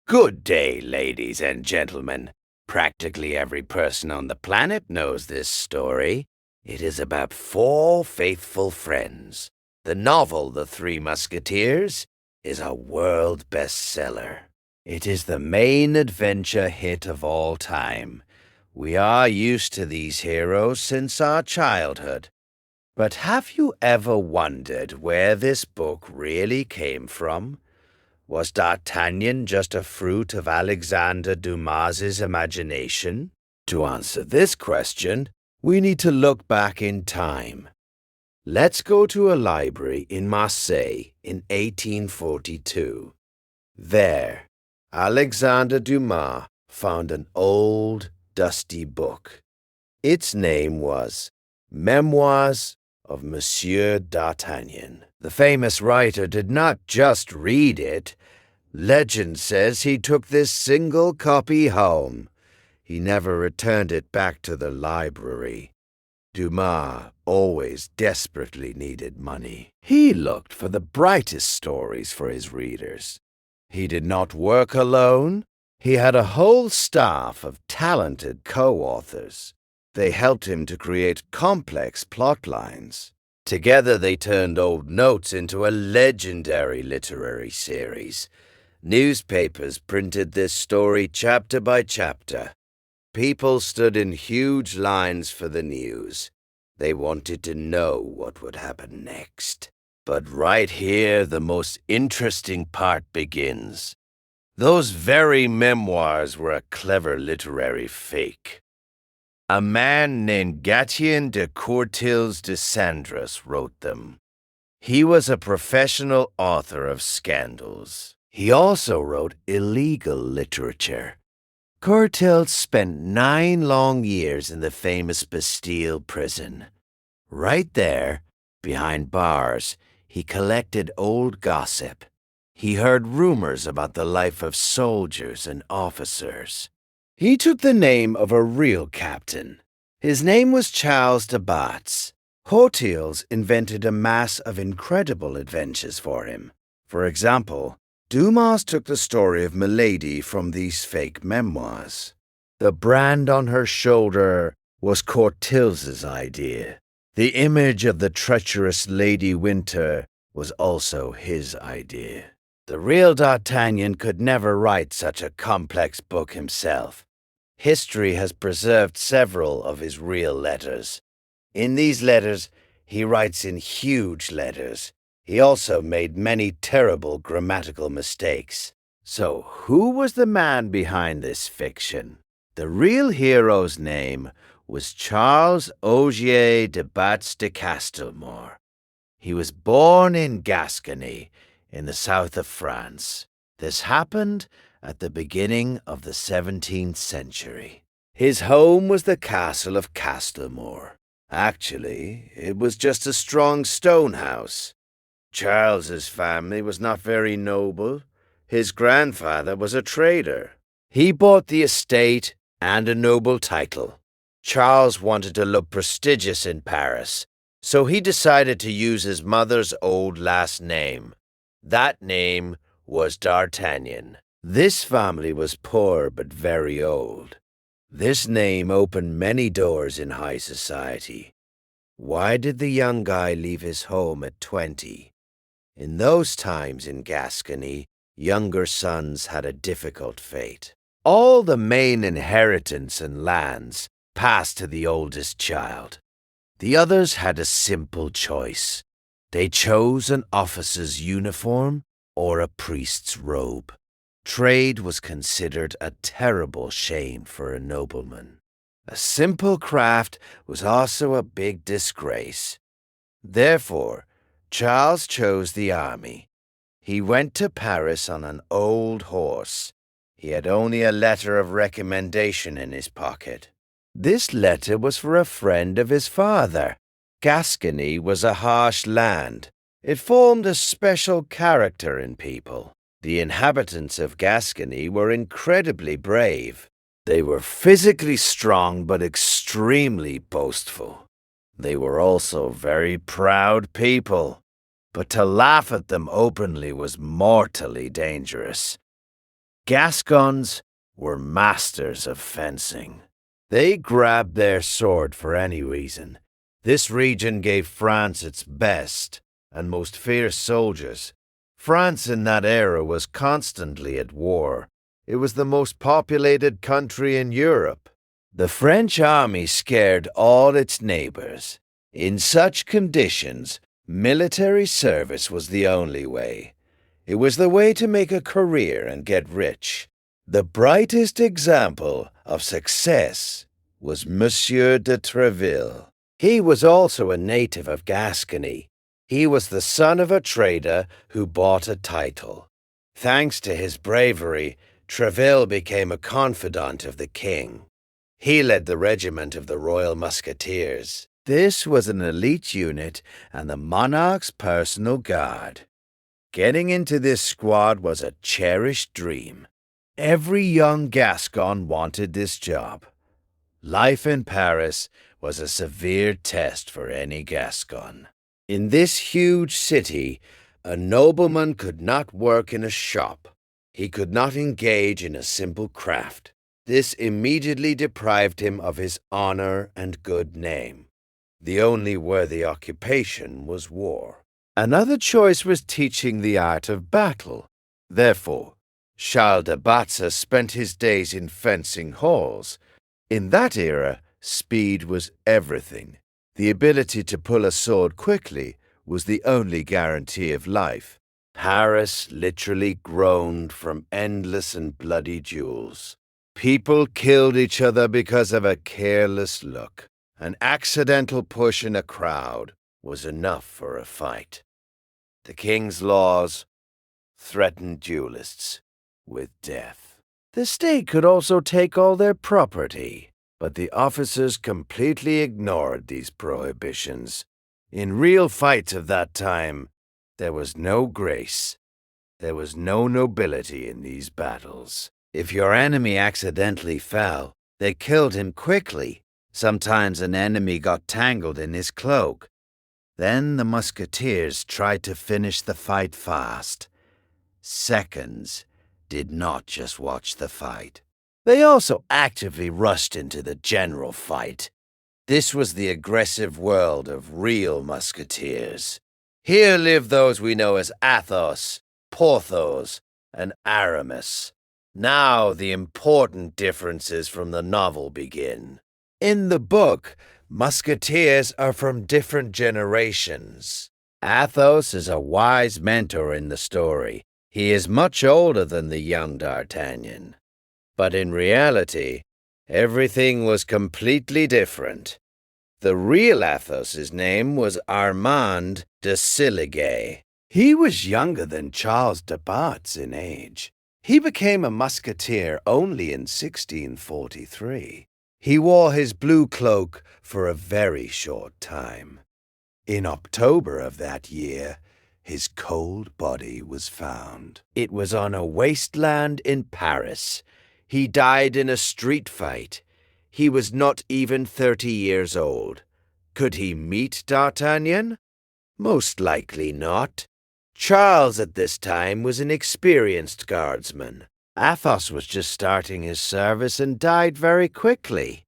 Good day, ladies and gentlemen. Practically every person on the planet knows this story. It is about four faithful friends. The novel, The Three Musketeers, is a world bestseller. It is the main adventure hit of all time. We are used to these heroes since our childhood. But have you ever wondered where this book really came from? Was D'Artagnan just a fruit of Alexander Dumas's imagination? To answer this question, we need to look back in time. Let's go to a library in Marseille in 1842. There, Alexander Dumas found an old, dusty book. Its name was Memoirs of Monsieur D'Artagnan. The famous writer did not just read it. Legend says he took this single copy home. He never returned it back to the library. Dumas always desperately needed money. He looked for the brightest stories for his readers. He did not work alone. He had a whole staff of talented co-authors. They helped him to create complex plot lines. Together they turned old notes into a legendary literary series. Newspapers printed this story chapter by chapter. People stood in huge lines for the news. They wanted to know what would happen next. But right here, the most interesting part begins. Those very memoirs were a clever literary fake. A man named Gatien de Courtilz de Sandras wrote them. He was a professional author of scandals. He also wrote illegal literature. Courtilz spent 9 long years in the famous Bastille prison. Right there, behind bars, he collected old gossip. He heard rumors about the life of soldiers and officers. He took the name of a real captain. His name was Charles de Batz. Courtilz invented a mass of incredible adventures for him. For example, Dumas took the story of Milady from these fake memoirs. The brand on her shoulder was Courtilz's idea. The image of the treacherous Lady Winter was also his idea. The real D'Artagnan could never write such a complex book himself. History has preserved several of his real letters. In these letters, he writes in huge letters. He also made many terrible grammatical mistakes. So, who was the man behind this fiction? The real hero's name was Charles de Batz de Castelmore. He was born in Gascony, in the south of France. This happened at the beginning of the 17th century. His home was the castle of Castelmore. Actually, it was just a strong stone house. Charles's family was not very noble. His grandfather was a trader. He bought the estate and a noble title. Charles wanted to look prestigious in Paris, so he decided to use his mother's old last name. That name was D'Artagnan. This family was poor but very old. This name opened many doors in high society. Why did the young guy leave his home at 20? In those times in Gascony, younger sons had a difficult fate. All the main inheritance and lands passed to the oldest child. The others had a simple choice. They chose an officer's uniform or a priest's robe. Trade was considered a terrible shame for a nobleman. A simple craft was also a big disgrace. Therefore, Charles chose the army. He went to Paris on an old horse. He had only a letter of recommendation in his pocket. This letter was for a friend of his father. Gascony was a harsh land. It formed a special character in people. The inhabitants of Gascony were incredibly brave. They were physically strong but extremely boastful. They were also very proud people. But to laugh at them openly was mortally dangerous. Gascons were masters of fencing. They grabbed their sword for any reason. This region gave France its best and most fierce soldiers. France in that era was constantly at war. It was the most populated country in Europe. The French army scared all its neighbors. In such conditions, military service was the only way. It was the way to make a career and get rich. The brightest example of success was Monsieur de Treville. He was also a native of Gascony. He was the son of a trader who bought a title. Thanks to his bravery, Treville became a confidant of the king. He led the regiment of the Royal Musketeers. This was an elite unit and the monarch's personal guard. Getting into this squad was a cherished dream. Every young Gascon wanted this job. Life in Paris was a severe test for any Gascon. In this huge city, a nobleman could not work in a shop. He could not engage in a simple craft. This immediately deprived him of his honor and good name. The only worthy occupation was war. Another choice was teaching the art of battle. Therefore, Charles de Batz spent his days in fencing halls. In that era, speed was everything. The ability to pull a sword quickly was the only guarantee of life. Paris literally groaned from endless and bloody duels. People killed each other because of a careless look. An accidental push in a crowd was enough for a fight. The king's laws threatened duelists with death. The state could also take all their property, but the officers completely ignored these prohibitions. In real fights of that time, there was no grace. There was no nobility in these battles. If your enemy accidentally fell, they killed him quickly. Sometimes an enemy got tangled in his cloak. Then the musketeers tried to finish the fight fast. Seconds did not just watch the fight. They also actively rushed into the general fight. This was the aggressive world of real musketeers. Here live those we know as Athos, Porthos, and Aramis. Now the important differences from the novel begin. In the book, musketeers are from different generations. Athos is a wise mentor in the story. He is much older than the young D'Artagnan. But in reality, everything was completely different. The real Athos's name was Armand de Sillegue. He was younger than Charles de Batz in age. He became a musketeer only in 1643. He wore his blue cloak for a very short time. In October of that year, his cold body was found. It was on a wasteland in Paris. He died in a street fight. He was not even 30 years old. Could he meet D'Artagnan? Most likely not. Charles at this time was an experienced guardsman. Athos was just starting his service and died very quickly.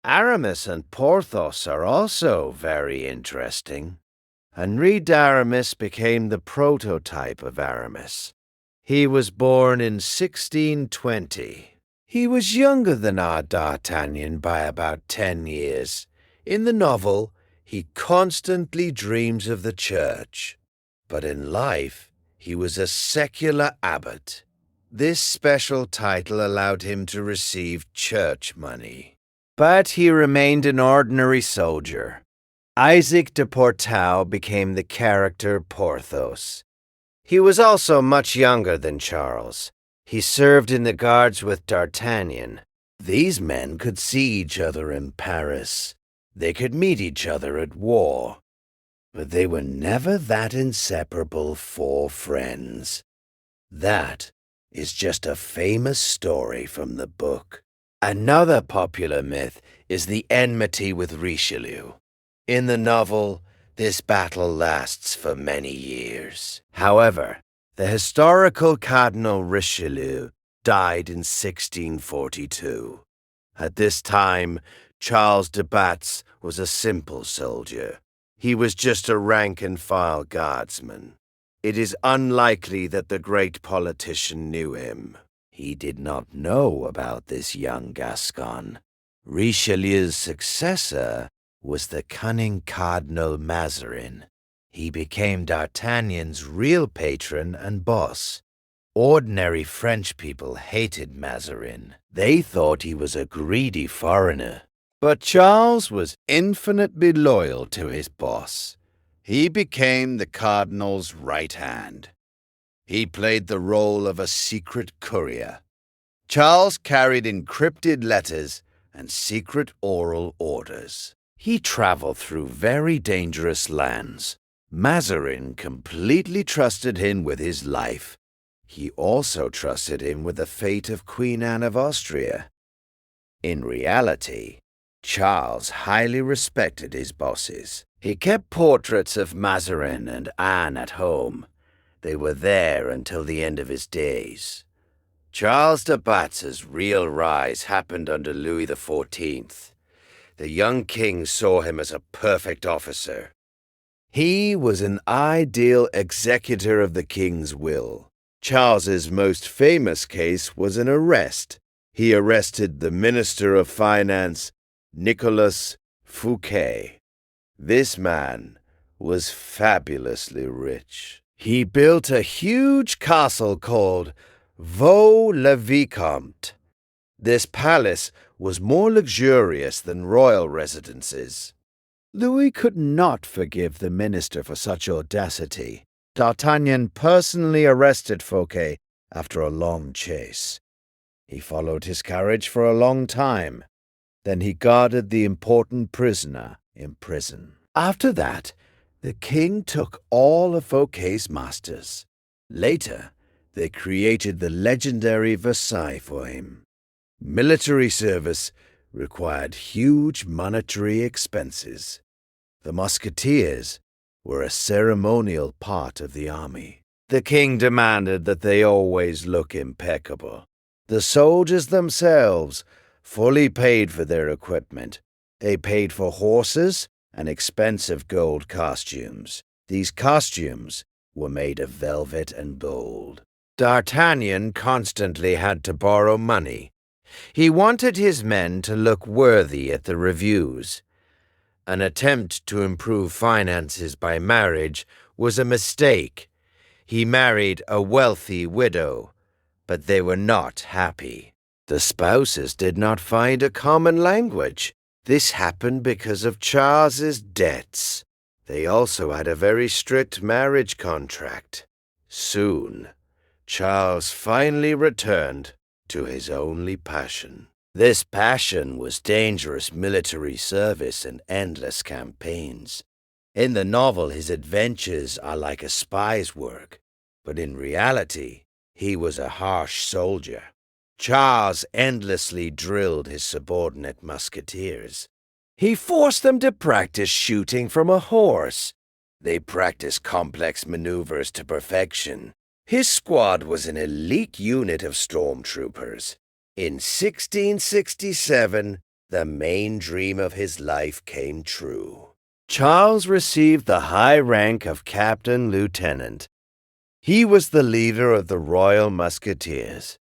Aramis and Porthos are also very interesting. Henri d'Aramis became the prototype of Aramis. He was born in 1620. He was younger than our D'Artagnan by about 10 years. In the novel, he constantly dreams of the church. But in life, he was a secular abbot. This special title allowed him to receive church money. But he remained an ordinary soldier. Isaac de Portau became the character Porthos. He was also much younger than Charles. He served in the guards with D'Artagnan. These men could see each other in Paris. They could meet each other at war. But they were never that inseparable four friends. That is just a famous story from the book. Another popular myth is the enmity with Richelieu. In the novel, this battle lasts for many years. However, the historical Cardinal Richelieu died in 1642. At this time, Charles de Batz was a simple soldier. He was just a rank-and-file guardsman. It is unlikely that the great politician knew him. He did not know about this young Gascon. Richelieu's successor was the cunning Cardinal Mazarin. He became D'Artagnan's real patron and boss. Ordinary French people hated Mazarin. They thought he was a greedy foreigner. But Charles was infinitely loyal to his boss. He became the cardinal's right hand. He played the role of a secret courier. Charles carried encrypted letters and secret oral orders. He traveled through very dangerous lands. Mazarin completely trusted him with his life. He also trusted him with the fate of Queen Anne of Austria. In reality, Charles highly respected his bosses. He kept portraits of Mazarin and Anne at home. They were there until the end of his days. Charles de Batz's real rise happened under Louis XIV. The young king saw him as a perfect officer. He was an ideal executor of the king's will. Charles's most famous case was an arrest. He arrested the Minister of Finance, Nicolas Fouquet. This man was fabulously rich. He built a huge castle called Vaux-le-Vicomte. This palace was more luxurious than royal residences. Louis could not forgive the minister for such audacity. D'Artagnan personally arrested Fouquet after a long chase. He followed his carriage for a long time. Then he guarded the important prisoner in prison. After that, the king took all of Fouquet's masters. Later, they created the legendary Versailles for him. Military service required huge monetary expenses. The Musketeers were a ceremonial part of the army. The king demanded that they always look impeccable. The soldiers themselves fully paid for their equipment. They paid for horses and expensive gold costumes. These costumes were made of velvet and gold. D'Artagnan constantly had to borrow money. He wanted his men to look worthy at the reviews. An attempt to improve finances by marriage was a mistake. He married a wealthy widow, but they were not happy. The spouses did not find a common language. This happened because of Charles's debts. They also had a very strict marriage contract. Soon, Charles finally returned to his only passion. This passion was dangerous military service and endless campaigns. In the novel, his adventures are like a spy's work, but in reality, he was a harsh soldier. Charles endlessly drilled his subordinate musketeers. He forced them to practice shooting from a horse. They practiced complex maneuvers to perfection. His squad was an elite unit of stormtroopers. In 1667, the main dream of his life came true. Charles received the high rank of captain-lieutenant. He was the leader of the Royal Musketeers.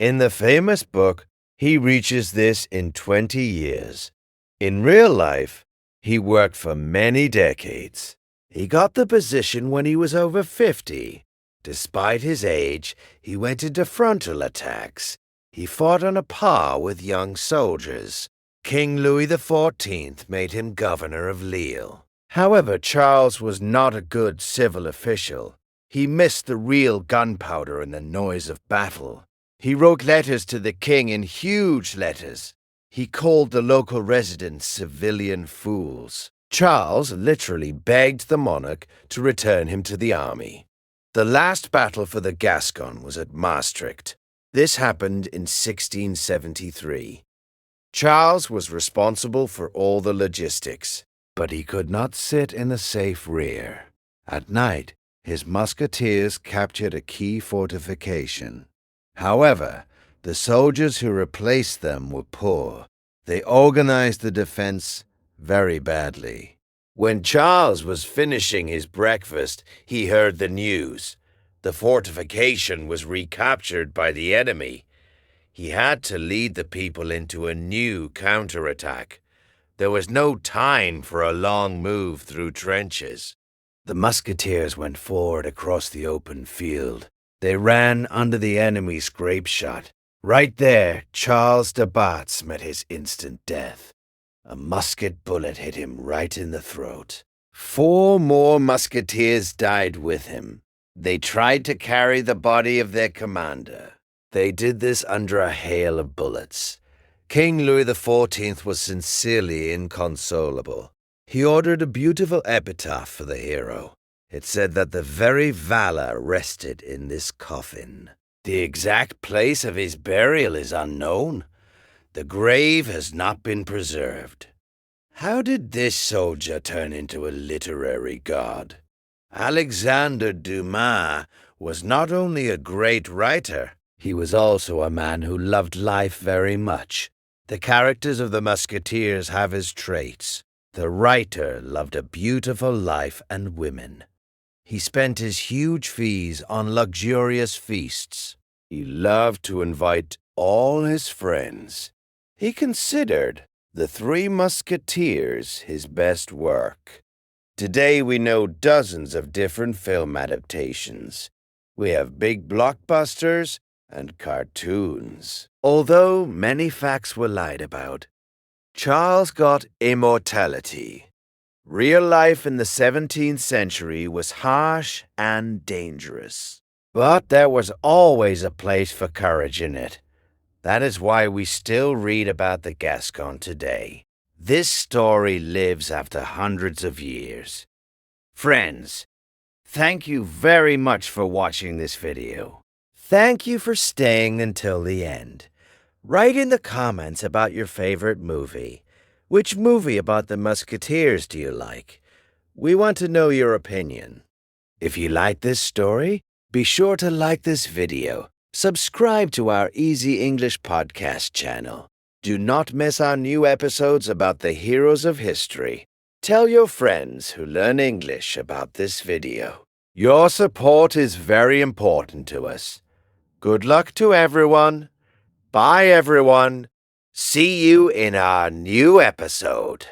In the famous book, he reaches this in 20 years. In real life, he worked for many decades. He got the position when he was over 50. Despite his age, he went into frontal attacks. He fought on a par with young soldiers. King Louis XIV made him governor of Lille. However, Charles was not a good civil official. He missed the real gunpowder and the noise of battle. He wrote letters to the king in huge letters. He called the local residents civilian fools. Charles literally begged the monarch to return him to the army. The last battle for the Gascon was at Maastricht. This happened in 1673. Charles was responsible for all the logistics, but he could not sit in the safe rear. At night, his musketeers captured a key fortification. However, the soldiers who replaced them were poor. They organized the defense very badly. When Charles was finishing his breakfast, he heard the news. The fortification was recaptured by the enemy. He had to lead the people into a new counterattack. There was no time for a long move through trenches. The musketeers went forward across the open field. They ran under the enemy's grape shot. Right there, Charles de Batz met his instant death. A musket bullet hit him right in the throat. 4 more musketeers died with him. They tried to carry the body of their commander. They did this under a hail of bullets. King Louis XIV was sincerely inconsolable. He ordered a beautiful epitaph for the hero. It said that the very valor rested in this coffin. The exact place of his burial is unknown. The grave has not been preserved. How did this soldier turn into a literary god? Alexander Dumas was not only a great writer, he was also a man who loved life very much. The characters of the Musketeers have his traits. The writer loved a beautiful life and women. He spent his huge fees on luxurious feasts. He loved to invite all his friends. He considered the Three Musketeers his best work. Today we know dozens of different film adaptations. We have big blockbusters and cartoons. Although many facts were lied about, Charles got immortality. Real life in the 17th century was harsh and dangerous. But there was always a place for courage in it. That is why we still read about the Gascon today. This story lives after hundreds of years. Friends, thank you very much for watching this video. Thank you for staying until the end. Write in the comments about your favorite movie. Which movie about the Musketeers do you like? We want to know your opinion. If you like this story, be sure to like this video. Subscribe to our Easy English podcast channel. Do not miss our new episodes about the heroes of history. Tell your friends who learn English about this video. Your support is very important to us. Good luck to everyone. Bye, everyone. See you in our new episode.